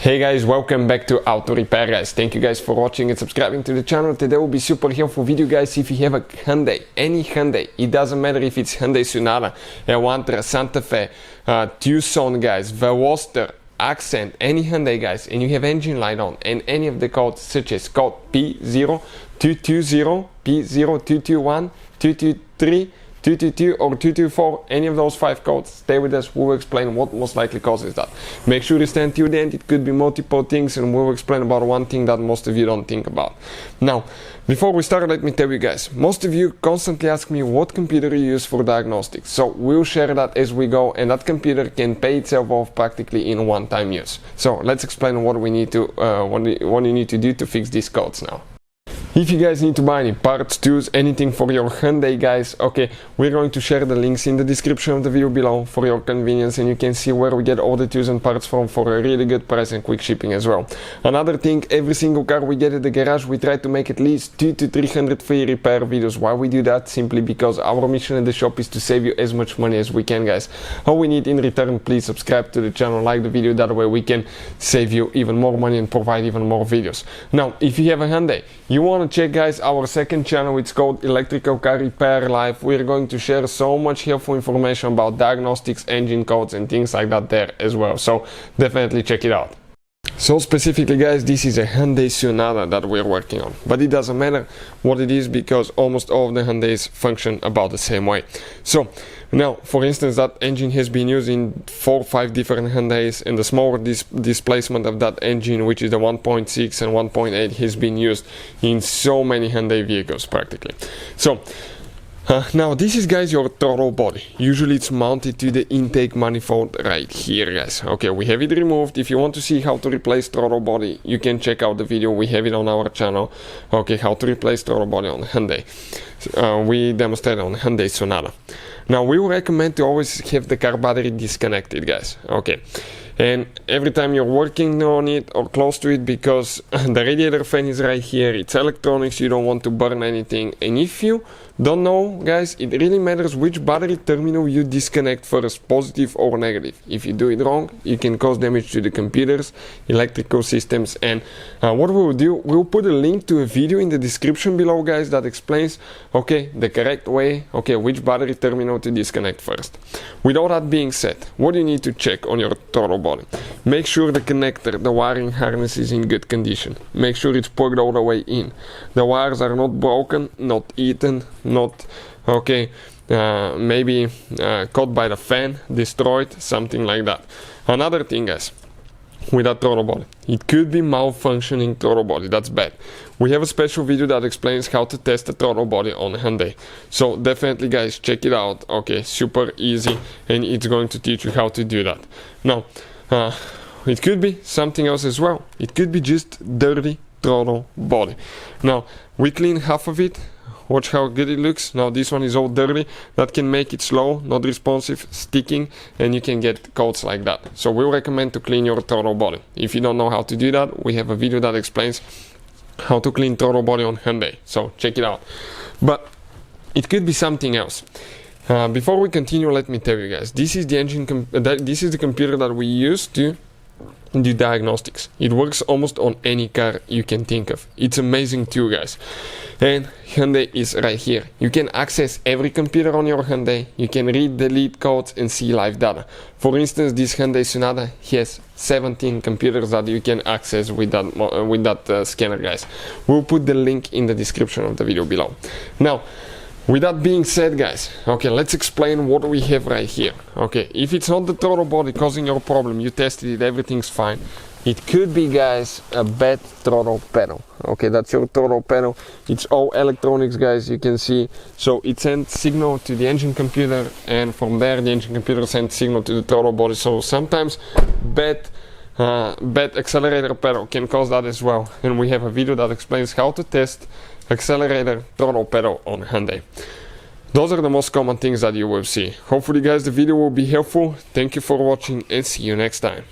Hey guys, welcome back to Auto Repair guys. Thank you guys for watching and subscribing to the channel. Today will be super helpful video guys. If you have a Hyundai, any Hyundai, it doesn't matter if it's Hyundai Sonata, Elantra, Santa Fe, Tucson guys, Veloster, Accent, any Hyundai guys, and you have engine light on and any of the codes such as code P0220 P0221 P0223 222 or 224, any of those 5 codes, stay with us. We will explain what most likely causes that. Make sure you stand till the end. It could be multiple things, and we will explain about one thing that most of you don't think about. Now, before we start, let me tell you guys, most of you constantly ask me what computer you use for diagnostics. So we'll share that as we go, and that computer can pay itself off practically in one-time use. So let's explain what we need to what you need to do to fix these codes now. If you guys need to buy any parts, tools, anything for your Hyundai guys, okay, we're going to share the links in the description of the video below for your convenience, and you can see where we get all the tools and parts from for a really good price and quick shipping as well. Another thing, every single car we get at the garage, we try to make at least 200 to 300 free repair videos. Why we do that? Simply because our mission at the shop is to save you as much money as we can guys. All we need in return, please subscribe to the channel, like the video, that way we can save you even more money and provide even more videos. Now, if you have a Hyundai, you want to check guys our second channel. It's called Electrical Car Repair Live. We're going to share so much helpful information about diagnostics, engine codes and things like that there as well, so definitely check it out. So specifically guys, this is a Hyundai Sonata that we're working on, but it doesn't matter what it is because almost all of the Hyundais function about the same way. So now, for instance, that engine has been used in 4 or 5 different Hyundais, and the smaller displacement of that engine, which is the 1.6 and 1.8, has been used in so many Hyundai vehicles practically. So now this is guys your throttle body. Usually it's mounted to the intake manifold right here guys. Okay, we have it removed. If you want to see how to replace throttle body, you can check out the video. We have it on our channel. Okay, how to replace throttle body on Hyundai. We demonstrated on Hyundai Sonata. Now we will recommend to always have the car battery disconnected guys. Okay, and every time you're working on it or close to it, because the radiator fan is right here, it's electronics, you don't want to burn anything. And if you don't know guys, it really matters which battery terminal you disconnect first, positive or negative. If you do it wrong, you can cause damage to the computers, electrical systems. And what we will do, we'll put a link to a video in the description below guys that explains, okay, the correct way, okay, which battery terminal to disconnect first. With all that being said, what do you need to check on your throttle body? Make sure the connector, the wiring harness is in good condition. Make sure it's plugged all the way in. The wires are not broken, not eaten, not okay, maybe caught by the fan, destroyed, something like that. Another thing guys, with that throttle body, it could be malfunctioning throttle body. That's bad. We have a special video that explains how to test the throttle body on Hyundai, so definitely guys check it out. Okay, super easy, and it's going to teach you how to do that. Now it could be something else as well. It could be just dirty throttle body. Now we clean half of it. Watch how good it looks. Now this one is all dirty. That can make it slow, not responsive, sticking, and you can get codes like that. So we recommend to clean your throttle body. If you don't know how to do that, we have a video that explains how to clean throttle body on Hyundai, so check it out. But it could be something else. Before we continue, let me tell you guys, this is the this is the computer that we use to do diagnostics. It works almost on any car you can think of. It's amazing too guys. And Hyundai is right here. You can access every computer on your Hyundai. You can read, delete codes and see live data. For instance, this Hyundai Sonata has 17 computers that you can access with that scanner guys. We'll put the link in the description of the video below. Now, with that being said guys, okay, let's explain what we have right here. Okay, if it's not the throttle body causing your problem, you tested it, everything's fine. It could be guys a bad throttle pedal. Okay, that's your throttle pedal. It's all electronics guys, you can see. So it sends signal to the engine computer, and from there the engine computer sends signal to the throttle body. So sometimes bad accelerator pedal can cause that as well, and we have a video that explains how to test accelerator throttle pedal on Hyundai. Those are the most common things that you will see. Hopefully guys the video will be helpful. Thank you for watching and see you next time.